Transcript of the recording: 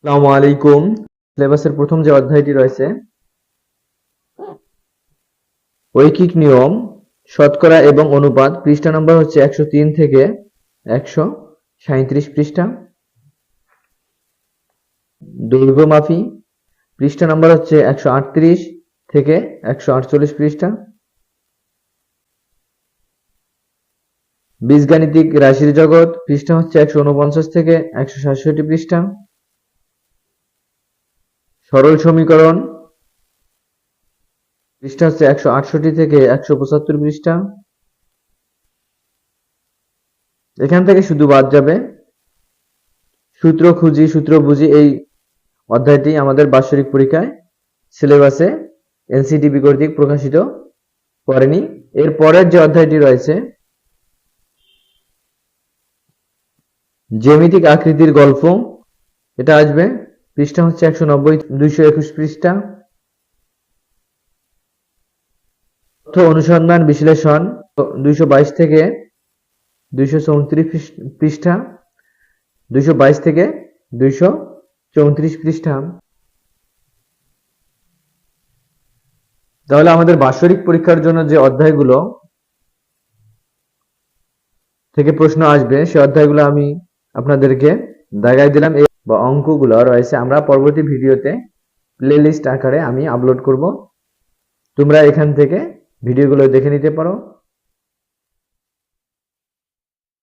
আসসালামু আলাইকুম। সিলেবাসের প্রথম যে অধ্যায়টি রয়েছে ঐকিক নিয়ম, শতকরা এবং অনুপাত, পৃষ্ঠা নম্বর হচ্ছে 103 থেকে 137 পৃষ্ঠা। দৈর্ঘ্য মাফি, পৃষ্ঠা নম্বর হচ্ছে 138 থেকে 148 পৃষ্ঠা। বীজগাণিতিক রাশির জগৎ, পৃষ্ঠা হচ্ছে 149 থেকে 167 পৃষ্ঠা। সরল সমীকরণ, পৃষ্ঠা হচ্ছে 168 থেকে 175 পৃষ্ঠা। এখান থেকে শুধু বাদ যাবে সূত্র খুঁজি সূত্র বুঝি। এই অধ্যায়টি আমাদের বাৎসরিক পরীক্ষায় সিলেবাসে এনসিটিবি কর্তৃক প্রকাশিত করেনি। এর পরের যে অধ্যায়টি রয়েছে জ্যামিতিক আকৃতির গল্প, এটা আসবে পৃষ্ঠা হচ্ছে 190 221 পৃষ্ঠা। তথ্য অনুসন্ধান বিশ্লেষণ 222 থেকে 234 পৃষ্ঠা, 222 থেকে 234 পৃষ্ঠা। তাহলে আমাদের বাৎসরিক পরীক্ষার জন্য যে অধ্যায়গুলো থেকে প্রশ্ন আসবে সে অধ্যায়গুলো আমি আপনাদেরকে দেখাই দিলাম। এই অঙ্কগুলো রয়েছে আমরা পরবর্তী ভিডিওতে প্লেলিস্ট আকারে আমি আপলোড করব, তোমরা এখান থেকে ভিডিওগুলো দেখে নিতে পারো।